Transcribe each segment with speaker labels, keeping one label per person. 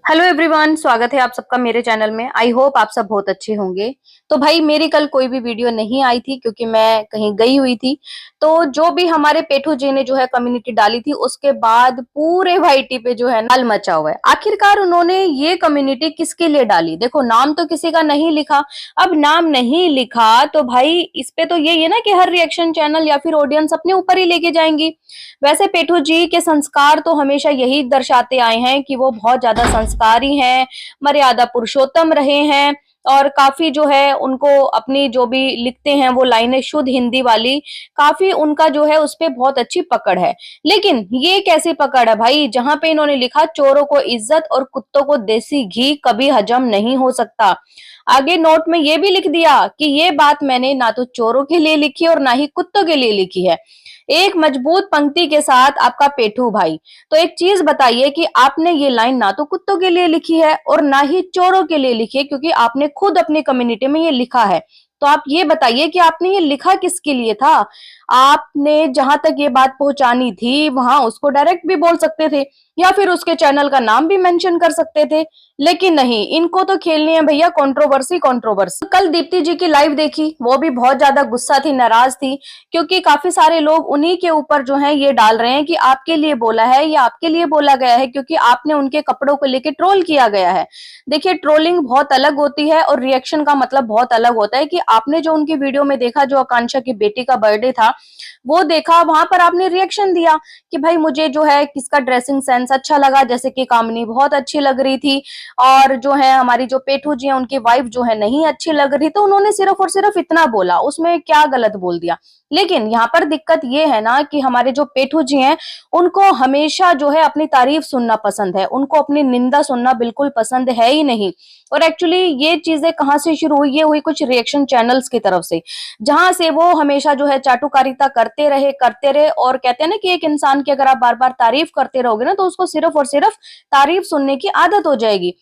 Speaker 1: Hello everyone, स्वागत है आप सबका मेरे चैनल में। आई होप आप सब बहुत अच्छे होंगे। तो भाई मेरी कल कोई भी वीडियो नहीं आई थी क्योंकि मैं कहीं गई हुई थी। तो जो भी हमारे पेठू जी ने जो है कम्युनिटी डाली थी उसके बाद पूरे वाईटी पे जो है नाल मचा हुआ है। आखिरकार उन्होंने ये कम्युनिटी किसके लिए डाली? देखो, नाम तो किसी का नहीं लिखा। अब नाम नहीं लिखा तो भाई इस पे तो यही है ना कि हर रिएक्शन चैनल या फिर ऑडियंस अपने ऊपर ही लेके जाएंगी। वैसे पेठू जी के संस्कार तो हमेशा यही दर्शाते आए हैं कि वो बहुत ज्यादा संस्कारी हैं, मर्यादा पुरुषोत्तम रहे हैं और काफी जो है उनको अपनी जो भी लिखते हैं वो लाइनें शुद्ध हिंदी वाली, काफी उनका जो है उस पे बहुत अच्छी पकड़ है। लेकिन ये कैसी पकड़ है भाई, जहां पे इन्होंने लिखा चोरों को इज्जत और कुत्तों को देसी घी कभी हजम नहीं हो सकता। आगे नोट में ये भी लिख दिया कि ये बात मैंने ना तो चोरों के लिए लिखी और ना ही कुत्तों के लिए लिखी है। एक मजबूत पंक्ति के साथ आपका पेठू भाई। तो एक चीज बताइए कि आपने ये लाइन ना तो कुत्तों के लिए लिखी है और ना ही चोरों के लिए लिखी है, क्योंकि आपने खुद अपनी कम्युनिटी में ये लिखा है। तो आप ये बताइए कि आपने ये लिखा किसके लिए था? आपने जहां तक ये बात पहुंचानी थी वहां उसको डायरेक्ट भी बोल सकते थे या फिर उसके चैनल का नाम भी मेंशन कर सकते थे। लेकिन नहीं, इनको तो खेलनी है भैया कंट्रोवर्सी कंट्रोवर्सी। कल दीप्ति जी की लाइव देखी, वो भी बहुत ज्यादा गुस्सा थी, नाराज थी, क्योंकि काफी सारे लोग उन्हीं के ऊपर जो है ये डाल रहे हैं कि आपके लिए बोला है या आपके लिए बोला गया है क्योंकि आपने उनके कपड़ों को लेकर ट्रोल किया गया है। देखिए, ट्रोलिंग बहुत अलग होती है और रिएक्शन का मतलब बहुत अलग होता है। कि आपने जो उनकी वीडियो में देखा, जो आकांक्षा की बेटी का बर्थडे था वो देखा, वहां पर आपने रिएक्शन दिया कि भाई मुझे जो है किसका ड्रेसिंग सेंस अच्छा लगा, जैसे कि कामनी बहुत अच्छी लग रही थी और जो है हमारी जो पेठू जी है उनकी वाइफ जो है नहीं अच्छी लग रही। तो उन्होंने सिर्फ और सिर्फ इतना बोला, उसमें क्या गलत बोल दिया? लेकिन यहाँ पर दिक्कत ये है ना कि हमारे जो पेठू जी हैं उनको हमेशा जो है अपनी तारीफ सुनना पसंद है, उनको अपनी निंदा सुनना बिल्कुल पसंद है ही नहीं। और एक्चुअली ये चीजें कहाँ से शुरू हुई? ये हुई कुछ रिएक्शन चैनल्स की तरफ से, जहां से वो हमेशा जो है चाटुकारिता करते रहे और कहते हैं ना कि एक इंसान की अगर आप बार बार तारीफ करते रहोगे ना तो उसको सिर्फ और सिर्फ तारीफ सुनने की आदत हो जाएगी।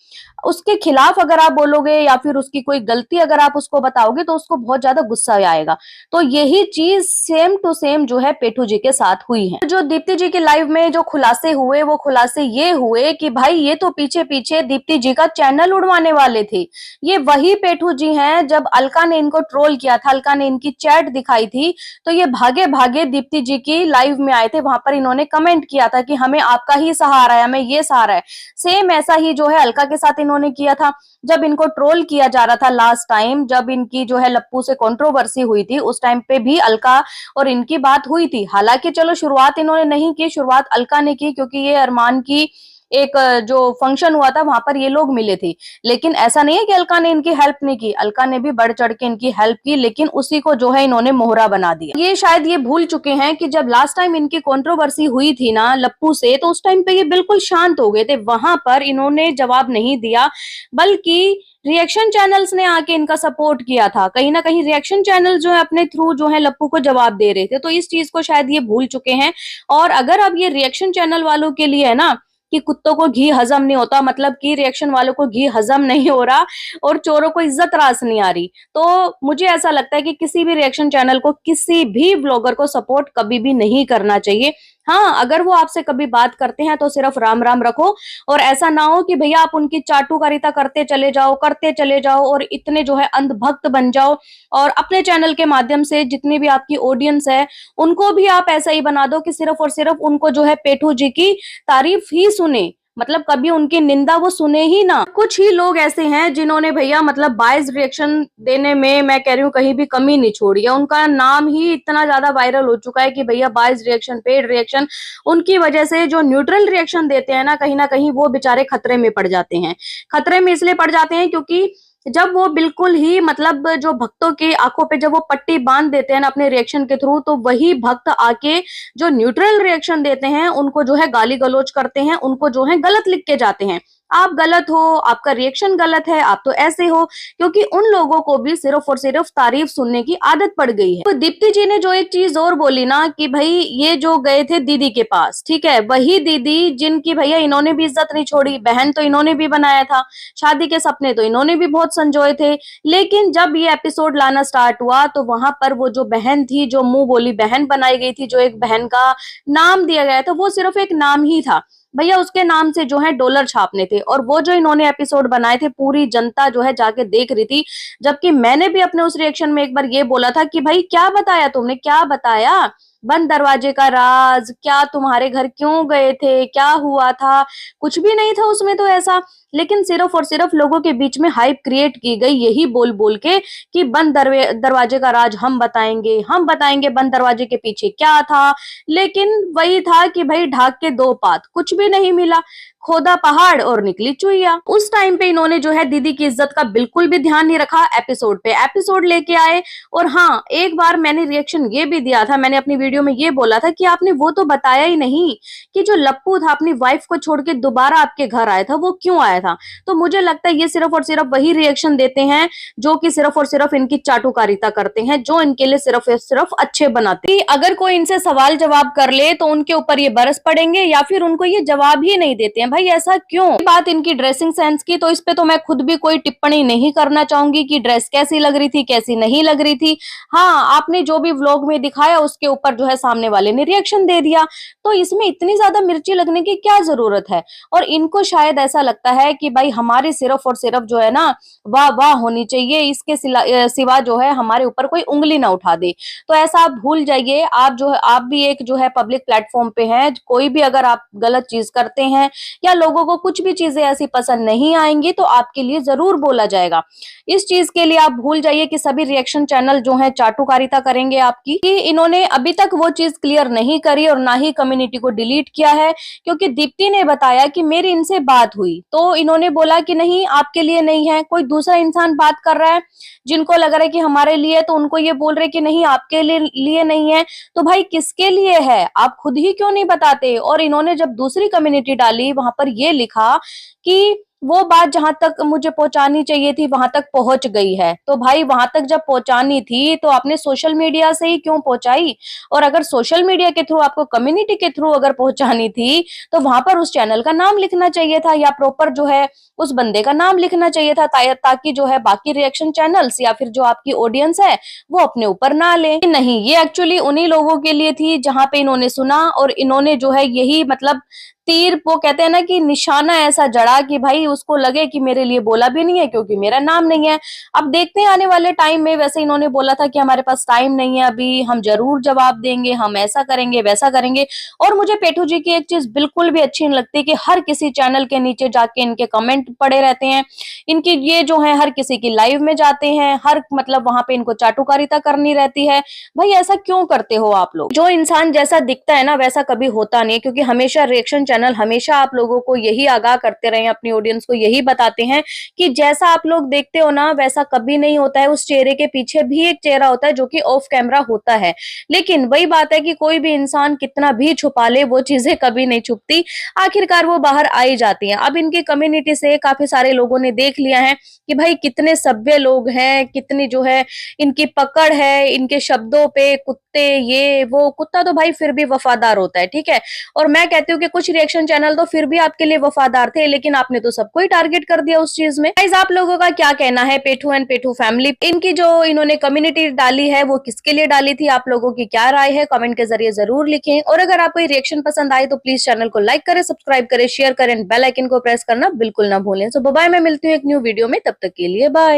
Speaker 1: उसके खिलाफ अगर आप बोलोगे या फिर उसकी कोई गलती अगर आप उसको बताओगे तो उसको बहुत ज्यादा गुस्सा आएगा। तो यही चीज सेम टू सेम जो है पेठू जी के साथ हुई है। जो दीप्ति जी के लाइव में जो खुलासे हुए वो खुलासे ये हुए कि भाई ये तो पीछे पीछे दीप्ति जी का चैनल उड़वाने वाले थे। ये वही पेठू जी हैं, जब अलका ने इनको ट्रोल किया था, अलका ने इनकी चैट दिखाई थी तो ये भागे भागे दीप्ति जी की लाइव में आए थे। वहां पर इन्होंने कमेंट किया था कि हमें आपका ही सहारा है, हमें ये सहारा है। सेम ऐसा ही जो है अलका के साथ इन्होंने किया था। जब इनको ट्रोल किया जा रहा था लास्ट टाइम, जब इनकी जो है लप्पू से कंट्रोवर्सी हुई थी, उस टाइम पे भी अलका और इनकी बात हुई थी। हालांकि चलो शुरुआत इन्होंने नहीं की, शुरुआत अलका ने की, क्योंकि ये अरमान की एक जो फंक्शन हुआ था वहां पर ये लोग मिले थे। लेकिन ऐसा नहीं है कि अलका ने इनकी हेल्प नहीं की, अलका ने भी बढ़ चढ़ के इनकी हेल्प की, लेकिन उसी को जो है इन्होंने मोहरा बना दिया। ये शायद ये भूल चुके हैं कि जब लास्ट टाइम इनकी कंट्रोवर्सी हुई थी ना लप्पू से, तो उस टाइम पे ये बिल्कुल शांत हो गए थे, वहां पर इन्होंने जवाब नहीं दिया, बल्कि रिएक्शन चैनल्स ने आके इनका सपोर्ट किया था। कहीं ना कहीं रिएक्शन चैनल जो है अपने थ्रू जो है लप्पू को जवाब दे रहे थे। तो इस चीज को शायद ये भूल चुके हैं। और अगर अब ये रिएक्शन चैनल वालों के लिए है ना कि कुत्तों को घी हजम नहीं होता, मतलब कि रिएक्शन वालों को घी हजम नहीं हो रहा और चोरों को इज्जत रास नहीं आ रही, तो मुझे ऐसा लगता है कि किसी भी रिएक्शन चैनल को, किसी भी ब्लॉगर को सपोर्ट कभी भी नहीं करना चाहिए। हाँ, अगर वो आपसे कभी बात करते हैं तो सिर्फ राम राम रखो, और ऐसा ना हो कि भैया आप उनकी चाटुकारिता करते चले जाओ और इतने जो है अंधभक्त बन जाओ और अपने चैनल के माध्यम से जितनी भी आपकी ऑडियंस है उनको भी आप ऐसा ही बना दो कि सिर्फ और सिर्फ उनको जो है पेठू जी की तारीफ ही सुने, मतलब कभी उनकी निंदा वो सुने ही ना। कुछ ही लोग ऐसे हैं जिन्होंने भैया मतलब बायस रिएक्शन देने में, मैं कह रही हूँ, कहीं भी कमी नहीं छोड़ी है। उनका नाम ही इतना ज्यादा वायरल हो चुका है कि भैया बायस रिएक्शन, पेड रिएक्शन, उनकी वजह से जो न्यूट्रल रिएक्शन देते हैं ना कहीं वो बेचारे खतरे में पड़ जाते हैं। खतरे में इसलिए पड़ जाते हैं क्योंकि जब वो बिल्कुल ही मतलब जो भक्तों की आंखों पे जब वो पट्टी बांध देते हैं ना अपने रिएक्शन के थ्रू, तो वही भक्त आके जो न्यूट्रल रिएक्शन देते हैं उनको जो है गाली गलौज करते हैं, उनको जो है गलत लिख के जाते हैं। आप गलत हो, आपका रिएक्शन गलत है, आप तो ऐसे हो, क्योंकि उन लोगों को भी सिर्फ और सिर्फ तारीफ सुनने की आदत पड़ गई है। तो दीप्ति जी ने जो एक चीज और बोली ना कि भाई ये जो गए थे दीदी के पास, ठीक है, वही दीदी जिनकी भैया इन्होंने भी इज्जत नहीं छोड़ी, बहन तो इन्होंने भी बनाया था, शादी के सपने तो इन्होंने भी बहुत संजोए थे। लेकिन जब ये एपिसोड लाना स्टार्ट हुआ तो वहां पर वो जो बहन थी, जो मुंह बोली बहन बनाई गई थी, जो एक बहन का नाम दिया गया था, वो सिर्फ एक नाम ही था। भैया उसके नाम से जो है डॉलर छापने थे, और वो जो इन्होंने एपिसोड बनाए थे पूरी जनता जो है जाके देख रही थी। जबकि मैंने भी अपने उस रिएक्शन में एक बार ये बोला था कि भाई क्या बताया तुमने, क्या बताया, बंद दरवाजे का राज, क्या तुम्हारे घर क्यों गए थे, क्या हुआ था, कुछ भी नहीं था उसमें तो ऐसा। लेकिन सिर्फ और सिर्फ लोगों के बीच में हाइप क्रिएट की गई यही बोल बोल के कि बंद दरवाजे का राज हम बताएंगे, हम बताएंगे बंद दरवाजे के पीछे क्या था। लेकिन वही था कि भाई ढाक के दो पात, कुछ भी नहीं मिला, खोदा पहाड़ और निकली चुईया। उस टाइम पे इन्होंने जो है दीदी की इज्जत का बिल्कुल भी ध्यान नहीं रखा, एपिसोड पे एपिसोड लेके आए। और हाँ, एक बार मैंने रिएक्शन ये भी दिया था, मैंने अपनी वीडियो में ये बोला था कि आपने वो तो बताया ही नहीं कि जो लप्पू था अपनी वाइफ को छोड़ के दोबारा आपके घर आया था, वो क्यों आया था। तो मुझे लगता है ये सिर्फ और सिर्फ वही रिएक्शन देते हैं जो कि सिर्फ और सिर्फ इनकी चाटुकारिता करते हैं, जो इनके लिए सिर्फ और सिर्फ अच्छे बनाते हैं। अगर कोई इनसे सवाल जवाब कर ले तो उनके ऊपर ये बरस पड़ेंगे या फिर उनको ये जवाब ही नहीं देते हैं। भाई ऐसा क्यों। बात इनकी ड्रेसिंग सेंस की, तो इस पे तो मैं खुद भी कोई टिप्पणी नहीं करना चाहूंगी कि ड्रेस कैसी लग रही थी, कैसी नहीं लग रही थी। हाँ, आपने जो भी व्लॉग में दिखाया उसके ऊपर जो है सामने वाले ने रिएक्शन दे दिया, तो इसमें इतनी ज्यादा मिर्ची लगने की क्या जरूरत है। और इनको शायद ऐसा लगता है कि भाई हमारी सिर्फ और सिर्फ जो है ना वाह वाह होनी चाहिए, इसके सिवा जो है हमारे ऊपर कोई उंगली ना उठा दे। तो ऐसा आप भूल जाइए, आप जो है आप भी एक जो है पब्लिक प्लेटफॉर्म पे हैं, कोई भी अगर आप गलत चीज करते हैं या लोगों को कुछ भी चीजें ऐसी पसंद नहीं आएंगी तो आपके लिए जरूर बोला जाएगा। इस चीज के लिए आप भूल जाइए कि सभी रिएक्शन चैनल जो है चाटुकारिता करेंगे आपकी, कि इन्होंने अभी तक वो चीज क्लियर नहीं करी और ना ही कम्युनिटी को डिलीट किया है। क्योंकि दीप्ति ने बताया कि मेरी इनसे बात हुई, तो इन्होंने बोला कि नहीं आपके लिए नहीं है, कोई दूसरा इंसान बात कर रहा है जिनको लग रहा है कि हमारे लिए, तो उनको ये बोल रहे कि नहीं आपके लिए नहीं है। तो भाई किसके लिए है, आप खुद ही क्यों नहीं बताते। और इन्होंने जब दूसरी कम्युनिटी डाली वहां पर ये लिखा कि वो बात जहां तक मुझे पहुंचानी चाहिए थी वहां तक पहुंच गई है। तो भाई वहां तक जब पहुंचानी थी तो आपने सोशल मीडिया से ही क्यों पहुंचाई। और अगर सोशल मीडिया के थ्रू आपको कम्युनिटी के थ्रू अगर पहुंचानी थी तो वहां पर उस चैनल का नाम लिखना चाहिए था, या प्रॉपर जो है उस बंदे का नाम लिखना चाहिए था, ताकि जो है बाकी रिएक्शन चैनल्स या फिर जो आपकी ऑडियंस है वो अपने ऊपर ना ले। नहीं, ये एक्चुअली उन्हीं लोगों के लिए थी जहां पे इन्होंने सुना और इन्होंने जो है यही मतलब तीर, वो कहते हैं ना कि निशाना ऐसा जड़ा कि भाई उसको लगे कि मेरे लिए बोला भी नहीं है क्योंकि मेरा नाम नहीं है। अब देखते हैं आने वाले टाइम में, वैसे इन्होंने बोला था कि हमारे पास टाइम नहीं है अभी, हम जरूर जवाब देंगे, हम ऐसा करेंगे वैसा करेंगे। और मुझे पेठू जी की एक चीज बिल्कुल भी अच्छी नहीं लगती कि हर किसी चैनल के नीचे जाके इनके कमेंट पड़े रहते हैं। इनकी ये जो है हर किसी की लाइव में जाते हैं, हर मतलब वहां पे इनको चाटुकारिता करनी रहती है। भाई ऐसा क्यों करते हो आप लोग। जो इंसान जैसा दिखता है ना वैसा कभी होता नहीं, क्योंकि हमेशा रिएक्शन चैनल हमेशा आप लोगों को यही आगाह करते रहे, अपनी ऑडियंस को यही बताते हैं कि जैसा आप लोग देखते हो ना वैसा कभी नहीं होता है। उस चेहरे के पीछे भी एक चेहरा होता है जो कि ऑफ कैमरा होता है। लेकिन वही बात है कि कोई भी इंसान कितना भी छुपा ले वो चीजें कभी नहीं छुपती, आखिरकार वो बाहर आ ही जाती हैं। अब इनकी कम्युनिटी से काफी सारे लोगों ने देख लिया है कि भाई कितने सभ्य लोग हैं, कितनी जो है इनकी पकड़ है, इनके शब्दों पे कुत्ते ये वो। कुत्ता तो भाई फिर भी वफादार होता है, ठीक है। और मैं कहती हूँ कि कुछ रिएक्शन चैनल तो फिर भी आपके लिए वफादार थे, लेकिन आपने तो सबको ही टारगेट कर दिया उस चीज में। गाइस आप लोगों का क्या कहना है पेठू एंड पेठू फैमिली, इनकी जो इन्होंने कम्युनिटी डाली है वो किसके लिए डाली थी, आप लोगों की क्या राय है कमेंट के जरिए जरूर लिखें। और अगर आपको ये रिएक्शन पसंद आए तो प्लीज चैनल को लाइक करें, सब्सक्राइब करें, शेयर करें, बेल आइकन को प्रेस करना बिल्कुल ना भूलें। सो बाय, मैं मिलती हूँ एक न्यू वीडियो में, तब तक के लिए बाय।